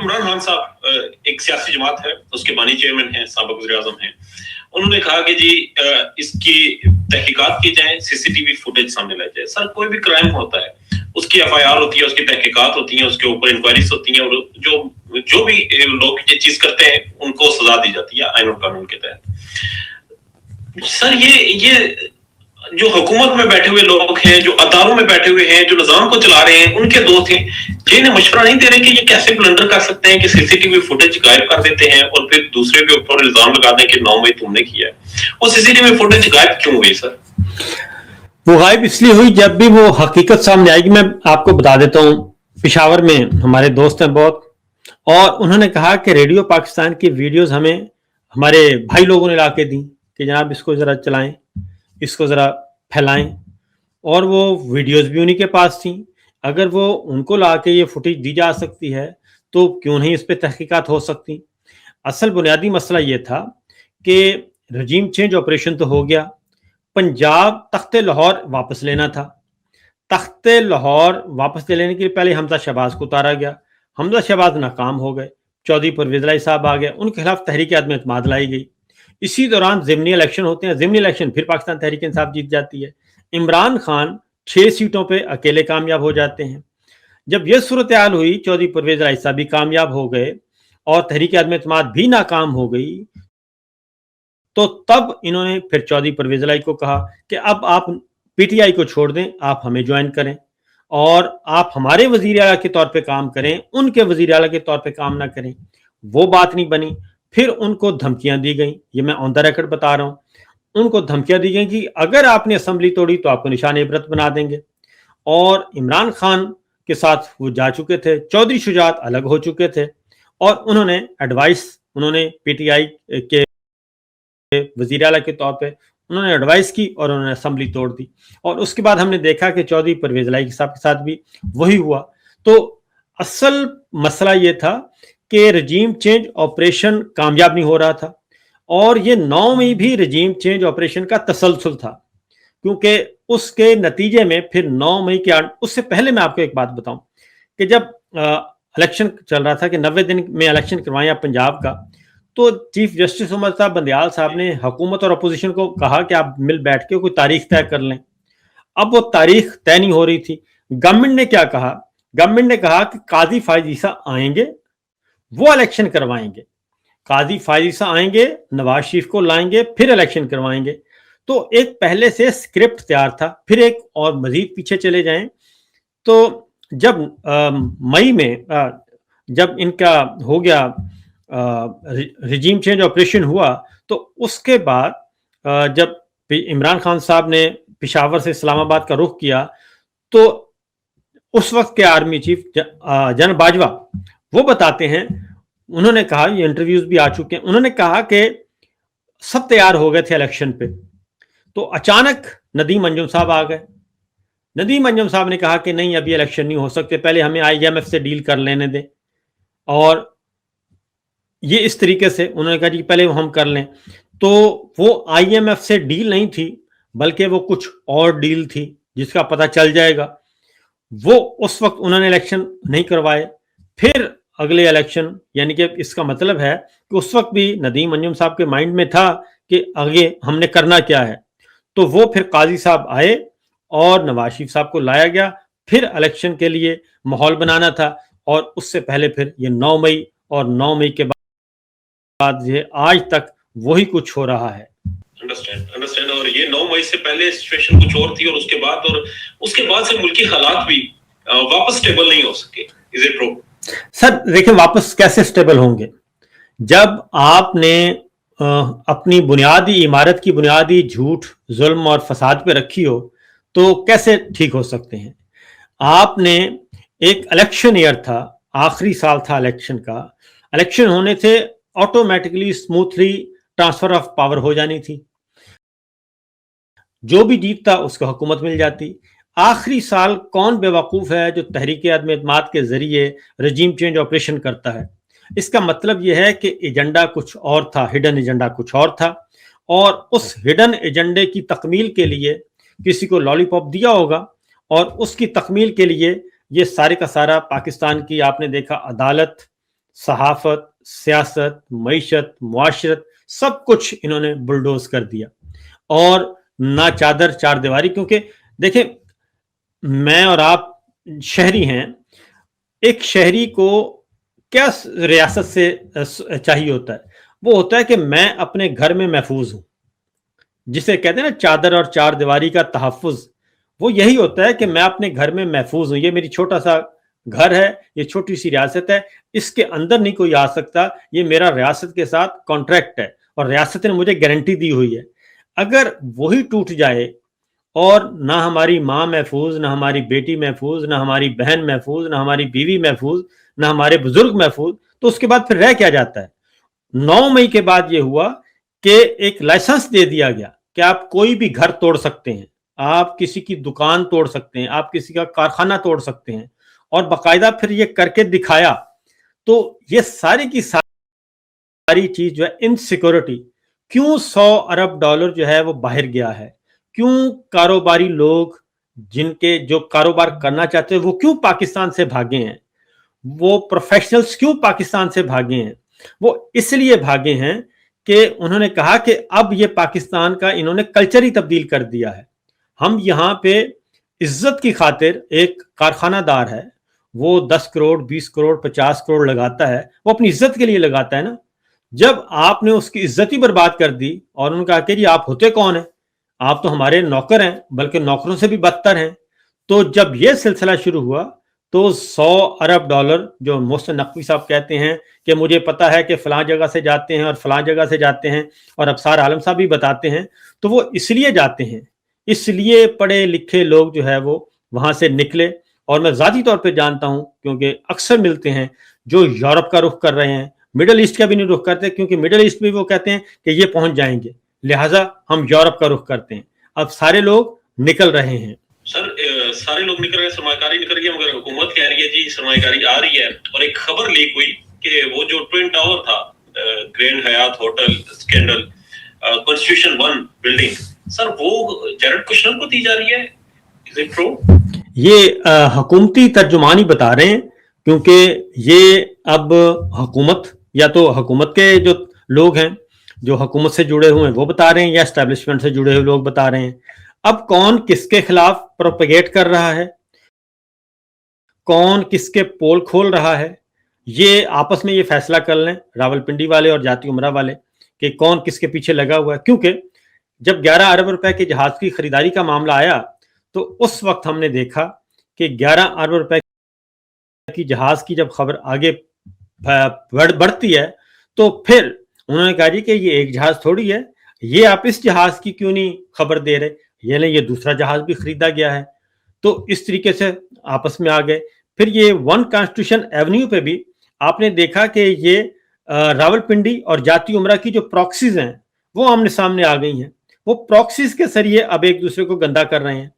عمران خان صاحب ایک سیاسی جماعت ہے، اس کے بانی چیئرمین ہیں، سابق وزیر اعظم ہیں. انہوں نے کہا کہ جی اس کی تحقیقات کی جائیں، سی سی ٹی وی فوٹیج سامنے لائی جائے. سر کوئی بھی کرائم ہوتا ہے اس کی ایف آئی آر ہوتی ہے، اس کی تحقیقات ہوتی ہیں، اس کے اوپر انکوائریز ہوتی ہیں، اور جو بھی لوگ یہ چیز کرتے ہیں ان کو سزا دی جاتی ہے آئین اور قانون کے تحت. سر یہ جو حکومت میں بیٹھے ہوئے لوگ ہیں، جو اداروں میں بیٹھے ہوئے ہیں، جو نظام کو چلا رہے ہیں، ان کے دوست ہیں، یہ انہیں مشورہ نہیں دے رہے کہ یہ کیسے بلنڈر کر سکتے ہیں کہ سی سی ٹی وی فوٹیج غائب کر دیتے ہیں اور پھر دوسرے کے اوپر الزام لگا دیں کہ 9 مئی تم نے کیا ہے. وہ سی سی ٹی وی فوٹیج غائب کیوں ہوئی سر؟ وہ غائب اس لیے ہوئی جب بھی وہ حقیقت سامنے آئے گی. میں آپ کو بتا دیتا ہوں، پشاور میں ہمارے دوست ہیں بہت، اور انہوں نے کہا کہ ریڈیو پاکستان کی ویڈیوز ہمیں ہمارے بھائی لوگوں نے لا کے دی کہ جناب اس کو ذرا چلائیں، اس کو ذرا پھیلائیں، اور وہ ویڈیوز بھی انہی کے پاس تھیں. اگر وہ ان کو لا کے یہ فوٹیج دی جا سکتی ہے تو کیوں نہیں اس پہ تحقیقات ہو سکتی. اصل بنیادی مسئلہ یہ تھا کہ رجیم چینج آپریشن تو ہو گیا، پنجاب تخت لاہور واپس لینا تھا. تخت لاہور واپس لے لینے کے لیے پہلے حمزہ شہباز کو اتارا گیا. حمزہ شہباز ناکام ہو گئے، چودھری پرویز الہی صاحب آ گئے، ان کے خلاف تحریک عدم اعتماد لائی گئی. اسی دوران ضمنی الیکشن ہوتے ہیں، ضمنی الیکشن پھر پاکستان تحریک انصاف جیت جاتی ہے. عمران خان 6 سیٹوں پہ اکیلے کامیاب ہو جاتے ہیں. جب یہ صورتحال ہوئی، چودھری پرویز الہی صاحب بھی کامیاب ہو گئے اور تحریک عدم اعتماد بھی ناکام ہو گئی، تو تب انہوں نے پھر چودھری پرویز الہی کو کہا کہ اب آپ پی ٹی آئی کو چھوڑ دیں، آپ ہمیں جوائن کریں اور آپ ہمارے وزیر اعلیٰ کے طور پہ کام کریں، ان کے وزیر اعلیٰ کے طور پہ کام نہ کریں. وہ بات نہیں بنی. پھر ان کو دھمکیاں دی گئیں، یہ میں آن دا ریکارڈ بتا رہا ہوں. ان کو دھمکیاں دی گئیں کہ اگر آپ نے اسمبلی توڑی تو آپ کو نشان عبرت بنا دیں گے. اور عمران خان کے ساتھ وہ جا چکے تھے، چودھری شجاعت الگ ہو چکے تھے، اور انہوں نے ایڈوائس، انہوں نے پی ٹی آئی کے وزیر اعلیٰ کے طور پہ انہوں نے ایڈوائس کی اور انہوں نے اسمبلی توڑ دی. اور اس کے بعد ہم نے دیکھا کہ چودھری پرویز الہی صاحب کے ساتھ بھی وہی ہوا. تو اصل مسئلہ یہ تھا کہ رجیم چینج آپریشن کامیاب نہیں ہو رہا تھا، اور یہ 9 مئی بھی رجیم چینج آپریشن کا تسلسل تھا، کیونکہ اس کے نتیجے میں پھر 9 مئی کے اس سے پہلے میں آپ کو ایک بات بتاؤں کہ جب الیکشن چل رہا تھا کہ 90 دن میں الیکشن کروائیں آپ پنجاب کا، تو چیف جسٹس عمر صاحب بندیال صاحب نے حکومت اور اپوزیشن کو کہا کہ آپ مل بیٹھ کے کوئی تاریخ طے کر لیں. اب وہ تاریخ طے نہیں ہو رہی تھی. گورنمنٹ نے کیا کہا؟ گورنمنٹ نے کہا کہ قاضی فائز عیسیٰ آئیں گے، وہ الیکشن کروائیں گے. قاضی فائز عیسیٰ آئیں گے، نواز شریف کو لائیں گے، پھر الیکشن کروائیں گے. تو ایک پہلے سے اسکرپٹ تیار تھا. پھر ایک اور مزید پیچھے چلے جائیں تو جب مئی میں جب ان کا ہو گیا رجیم چینج آپریشن ہوا، تو اس کے بعد جب عمران خان صاحب نے پشاور سے اسلام آباد کا رخ کیا، تو اس وقت کے آرمی چیف جنرل باجوہ وہ بتاتے ہیں، انہوں نے کہا، یہ انٹرویوز بھی آ چکے ہیں، انہوں نے کہا کہ سب تیار ہو گئے تھے الیکشن پہ، تو اچانک ندیم انجم صاحب آ گئے. ندیم انجم صاحب نے کہا کہ نہیں، ابھی الیکشن نہیں ہو سکتے، پہلے ہمیں آئی ایم ایف سے ڈیل کر لینے دیں. اور یہ اس طریقے سے انہوں نے کہا جی پہلے ہم کر لیں. تو وہ آئی ایم ایف سے ڈیل نہیں تھی، بلکہ وہ کچھ اور ڈیل تھی جس کا پتہ چل جائے گا. وہ اس وقت انہوں نے الیکشن نہیں کروائے. پھر اگلے الیکشن، یعنی کہ اس کا مطلب ہے کہ اس وقت بھی ندیم انجم صاحب کے مائنڈ میں تھا کہ آگے ہم نے کرنا کیا ہے. تو وہ پھر قاضی صاحب آئے اور نواز شریف صاحب کو لایا گیا. پھر الیکشن کے لیے ماحول بنانا تھا، اور اس سے پہلے پھر یہ 9 مئی اور 9 مئی کے بعد یہ آج تک وہی کچھ ہو رہا ہے. انڈرسٹینڈ. اور یہ 9 مئی سے پہلے سچویشن کچھ اور تھی، اور اس کے بعد سے ملکی حالات بھی واپس سٹیبل نہیں ہو سکے. Is it true? سر دیکھیں، واپس کیسے سٹیبل ہوں گے جب آپ نے اپنی بنیادی عمارت کی بنیادی جھوٹ، ظلم اور فساد پہ رکھی ہو، تو کیسے ٹھیک ہو سکتے ہیں؟ آپ نے ایک الیکشن ایئر تھا، آخری سال تھا الیکشن کا، الیکشن ہونے سے automatically smoothly transfer of power ہو جانی تھی، جو بھی جیتتا اس کو حکومت مل جاتی. آخری سال کون بے وقوف ہے جو تحریک عدم اعتماد کے ذریعے رجیم چینج آپریشن کرتا ہے؟ اس کا مطلب یہ ہے کہ ایجنڈا کچھ اور تھا، ہڈن ایجنڈا کچھ اور تھا، اور اس ہڈن ایجنڈے کی تکمیل کے لیے کسی کو لالی پاپ دیا ہوگا، اور اس کی تکمیل کے لیے یہ سارے کا سارا پاکستان کی آپ نے دیکھا عدالت، सहाफत, सियासत, मईशत, मुआशरत, सब कुछ इन्होंने बुलडोज कर दिया। और ना चादर चार दीवारी, क्योंकि देखें, मैं और आप शहरी हैं, एक शहरी को क्या रियासत से चाहिए होता है? वो होता है कि मैं अपने घर में महफूज हूं, जिसे कहते हैं ना चादर और चार दीवारी का तहफ़्फ़ुज़। वो यही होता है कि मैं अपने घर में महफूज हूं, ये मेरी छोटा सा घर है, ये छोटी सी रियासत है, इसके अंदर नहीं कोई आ सकता, ये मेरा रियासत के साथ कॉन्ट्रैक्ट है और रियासत ने मुझे गारंटी दी हुई है। अगर वही टूट जाए और ना हमारी माँ महफूज, ना हमारी बेटी महफूज, ना हमारी बहन महफूज, ना हमारी बीवी महफूज, ना हमारे बुजुर्ग महफूज, तो उसके बाद फिर रह क्या जाता है? 9 मई के बाद ये हुआ कि एक लाइसेंस दे दिया गया कि आप कोई भी घर तोड़ सकते हैं, आप किसी की दुकान तोड़ सकते हैं, आप किसी का कारखाना तोड़ सकते हैं, और बाकायदा फिर ये करके दिखाया। तो ये सारी की सारी चीज जो है इनसिक्योरिटी, क्यों 100 अरब डॉलर जो है वो बाहर गया है, क्यों कारोबारी लोग जिनके जो कारोबार करना चाहते हैं वो क्यों पाकिस्तान से भागे हैं, वो प्रोफेशनल्स क्यों पाकिस्तान से भागे हैं? वो इसलिए भागे हैं कि उन्होंने कहा कि अब ये पाकिस्तान का इन्होंने कल्चर ही तब्दील कर दिया है। हम यहाँ पे इज्जत की खातिर, एक कारखानादार है, वो 10 करोड़ 20 करोड़ 50 करोड़ लगाता है, वो अपनी इज्जत के लिए लगाता है ना। जब आपने उसकी इज्जत ही बर्बाद कर दी और उन्होंने कहा कि जी आप होते कौन है, आप तो हमारे नौकर हैं, बल्कि नौकरों से भी बदतर हैं। तो जब ये सिलसिला शुरू हुआ तो 100 अरब डॉलर, जो मोहसिन नकवी साहब कहते हैं कि मुझे पता है कि फलां जगह से जाते हैं और फलां जगह से जाते हैं, और अबसार आलम साहब भी बताते हैं, तो वो इसलिए जाते हैं, इसलिए पढ़े लिखे लोग जो है वो वहां से निकले। और मैं ज़ाती तौर पे जानता हूं, क्योंकि अक्सर मिलते हैं जो यूरोप का रुख कर रहे हैं, मिडल ईस्ट का भी नहीं रुख करते, क्योंकि मिडल ईस्ट में वो कहते हैं कि ये पहुंच जाएंगे, लिहाजा हम यूरोप का रुख करते हैं। अब सारे लोग निकल रहे हैं। सर, सारे लोग निकल रहे हैं, सरमाकारी निकल रही है, मगर हुकूमत कह रही है जी सरमाकारी आ रही है। और एक खबर लीक हुई कि वो जो ट्विन टावर था, grand Hyatt hotel scandal, constitution 1 building, sir वो जैरेड कुशनर को दी जा रही है। Is it true? ये हुकूमती तर्जुमान ही बता रहे हैं, क्योंकि ये अब हुकूमत, या तो हुकूमत के जो लोग हैं जो हुकूमत से जुड़े हुए हैं वो बता रहे हैं, या एस्टेब्लिशमेंट से जुड़े हुए लोग बता रहे हैं। अब कौन किसके खिलाफ प्रोपेगेट कर रहा है, कौन किसके पोल खोल रहा है, ये आपस में ये फैसला कर लें रावलपिंडी वाले और जाती उमरा वाले कि कौन किसके पीछे लगा हुआ है। क्योंकि जब 11 अरब रुपए के जहाज की खरीदारी का मामला आया तो उस वक्त हमने देखा कि 11 अरब रुपए की जहाज की जब खबर आगे बढ़ती है तो फिर उन्होंने कहा जी कि ये एक जहाज थोड़ी है, ये आप इस जहाज की क्यों नहीं खबर दे रहे, ये नहीं, ये दूसरा जहाज भी खरीदा गया है। तो इस तरीके से आपस में आ गए। फिर ये 1 कॉन्स्टिट्यूशन एवेन्यू पे भी आपने देखा कि ये रावलपिंडी और जाती उमरा की जो प्रॉक्सीज हैं वो आमने सामने आ गई हैं। वो प्रॉक्सीज के जरिए अब एक दूसरे को गंदा कर रहे हैं।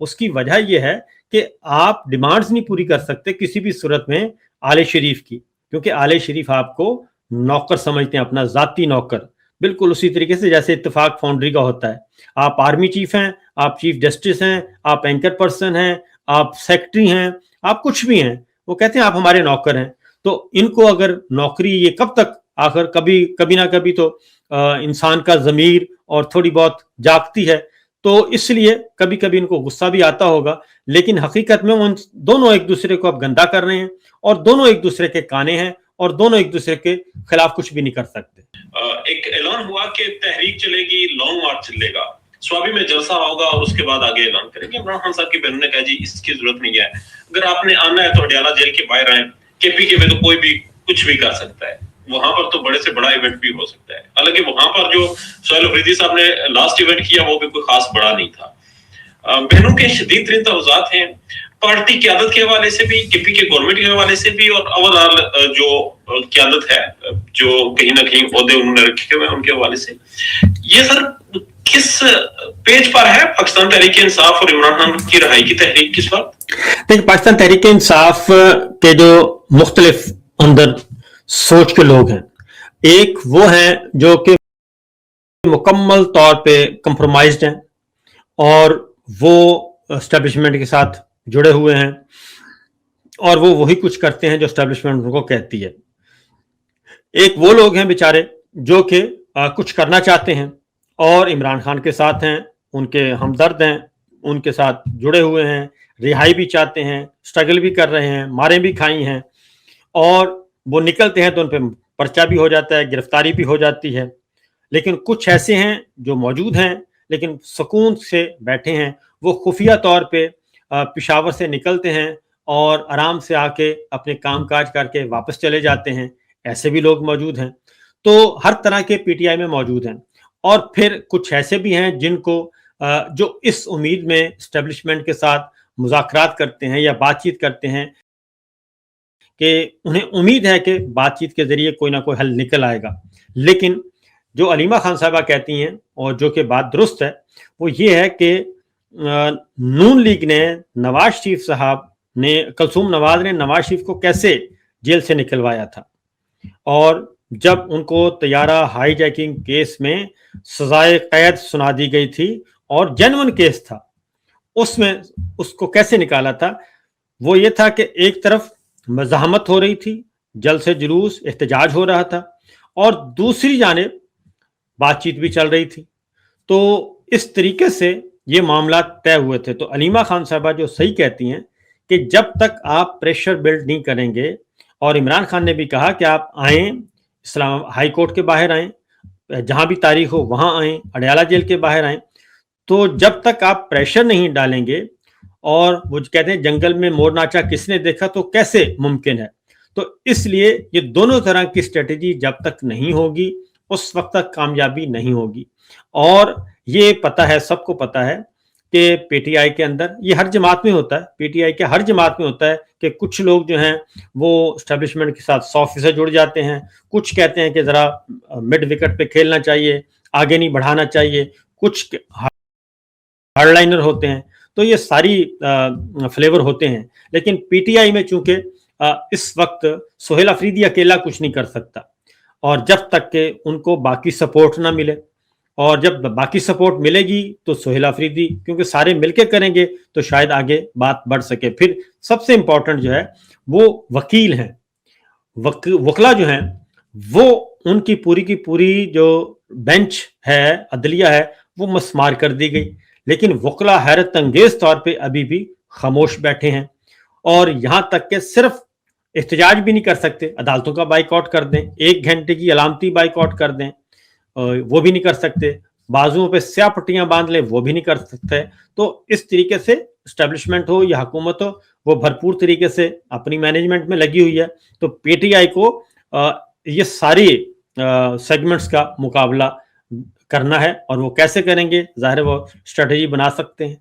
उसकी वजह यह है कि आप डिमांड्स नहीं पूरी कर सकते किसी भी सूरत में आले शरीफ की, क्योंकि आले शरीफ आपको नौकर समझते हैं, अपना जाती नौकर, बिल्कुल उसी तरीके से जैसे इत्तेफाक फाउंड्री का होता है। आप आर्मी चीफ हैं, आप चीफ जस्टिस हैं, आप एंकर पर्सन हैं, आप सेक्रेटरी हैं, आप कुछ भी हैं, वो कहते हैं आप हमारे नौकर हैं। तो इनको अगर नौकरी, ये कब तक, आखिर कभी ना कभी तो इंसान का ज़मीर और थोड़ी बहुत जागती है, तो इसलिए कभी कभी इनको गुस्सा भी आता होगा, लेकिन हकीकत में उन दोनों एक दूसरे को अब गंदा कर रहे हैं और दोनों एक दूसरे के काने हैं और दोनों एक दूसरे के खिलाफ कुछ भी नहीं कर सकते। एक ऐलान हुआ कि तहरीक चलेगी, लॉन्ग मार्च चलेगा, स्वाबी में जलसा होगा और उसके बाद आगे ऐलान करेंगे। इमरान खान साहब की बहन ने कहा जी इसकी जरूरत नहीं है, अगर आपने आना है तो अडयाला जेल के बाहर आए, केपीके में तो कोई भी कुछ भी कर सकता है, वहां पर तो बड़े से बड़ा इवेंट भी हो सकता है। हालांकि वहां पर जो सोहेल अफरीदी साहब ने लास्ट इवेंट किया वो भी कोई खास बड़ा नहीं था। बहनों के शदीद तरीन तवज़ात हैं, पार्टी क़यादत के हवाले से भी, केपीके गवर्नमेंट के हवाले से भी, और ओवरऑल जो क़यादत है, जो कहीं ना कहीं ओहदे उन्होंने रखे हुए हैं उनके हवाले से। ये सर किस पेज पर है पाकिस्तान तहरीक इंसाफ और इमरान खान की रहाई की तहरीक किस वक्त? देखिए, पाकिस्तान तहरीक इंसाफ के जो मुख्तलिफ अंदर सोच के लोग हैं, एक वो हैं जो कि मुकम्मल तौर पे कंप्रोमाइज्ड हैं और वो एस्टेब्लिशमेंट के साथ जुड़े हुए हैं और वो वही कुछ करते हैं जो एस्टेब्लिशमेंट उनको कहती है। एक वो लोग हैं बेचारे जो कि कुछ करना चाहते हैं और इमरान खान के साथ हैं, उनके हमदर्द हैं, उनके साथ जुड़े हुए हैं, रिहाई भी चाहते हैं, स्ट्रगल भी कर रहे हैं, मारें भी खाई हैं, और वो निकलते हैं तो उन पे पर्चा भी हो जाता है, गिरफ्तारी भी हो जाती है। लेकिन कुछ ऐसे हैं जो मौजूद हैं लेकिन सुकून से बैठे हैं, वो खुफिया तौर पे पिशावर से निकलते हैं और आराम से आके अपने काम काज करके वापस चले जाते हैं। ऐसे भी लोग मौजूद हैं। तो हर तरह के पीटीआई में मौजूद हैं। और फिर कुछ ऐसे भी हैं जिनको जो इस उम्मीद में एस्टेब्लिशमेंट के साथ मुज़ाकरात करते हैं या बातचीत करते हैं कि उन्हें उम्मीद है कि बातचीत के ज़रिए कोई ना कोई हल निकल आएगा। लेकिन जो अलीमा खान साहिबा कहती हैं और जो कि बात दुरुस्त है, वो ये है कि नून लीग ने नवाज शरीफ साहब ने, कुलसूम नवाज ने नवाज शरीफ को कैसे जेल से निकलवाया था, और जब उनको तैयारा हाईजैकिंग केस में सजाए कैद सुना दी गई थी और जेन्युइन केस था, उसमें उसको कैसे निकाला था। वो ये था कि एक तरफ मज़ाहमत हो रही थी, जल से जुलूस, एहतजाज हो रहा था, और दूसरी जानिब बातचीत भी चल रही थी। तो इस तरीके से ये मामला तय हुए थे। तो अलीमा खान साहबा जो सही कहती हैं कि जब तक आप प्रेशर बिल्ड नहीं करेंगे, और इमरान खान ने भी कहा कि आप आएँ, इस्लाम हाई कोर्ट के बाहर आएँ, जहाँ भी तारीख हो वहाँ आएँ, अडयाला जेल के बाहर आएँ, तो जब तक आप प्रेशर नहीं डालेंगे, और वो कहते हैं जंगल में मोर नाचा किसने देखा, तो कैसे मुमकिन है। तो इसलिए ये दोनों तरह की स्ट्रेटेजी जब तक नहीं होगी, उस वक्त तक कामयाबी नहीं होगी। और ये पता है, सबको पता है कि पीटीआई के अंदर, ये हर जमात में होता है, पीटीआई के हर जमात में होता है कि कुछ लोग जो हैं वो एस्टेब्लिशमेंट के साथ 100% जुड़ जाते हैं। कुछ कहते हैं कि ज़रा मिड विकेट पे खेलना चाहिए, आगे नहीं बढ़ाना चाहिए, कुछ हार्डलाइनर होते हैं। तो ये सारी फ्लेवर होते हैं। लेकिन पीटीआई में चूंकि इस वक्त सोहेल अफरीदी अकेला कुछ नहीं कर सकता, और जब तक के उनको बाकी सपोर्ट ना मिले, और जब बाकी सपोर्ट मिलेगी तो सोहेल अफरीदी, क्योंकि सारे मिलके करेंगे तो शायद आगे बात बढ़ सके। फिर सबसे इंपॉर्टेंट जो है वो वकील हैं, वकला जो हैं, वो उनकी पूरी की पूरी जो बेंच है, अदलिया है, वो मस्मार कर दी गई। लेकिन वकला हैरत अंगेज तौर पे अभी भी खामोश बैठे हैं, और यहाँ तक के सिर्फ एहतजाज भी नहीं कर सकते, अदालतों का बाइकआउट कर दें, 1 घंटे की अलामती बाइकआउट कर दें, वो भी नहीं कर सकते, बाजुओं पे स्याह पट्टियां बांध ले, वो भी नहीं कर सकते। तो इस तरीके से एस्टेब्लिशमेंट हो या हुकूमत हो, वो भरपूर तरीके से अपनी मैनेजमेंट में लगी हुई है। तो पीटीआई को ये सारी सेगमेंट्स का मुकाबला करना है, और वो कैसे करेंगे, जाहिर है वो स्ट्रेटेजी बना सकते हैं।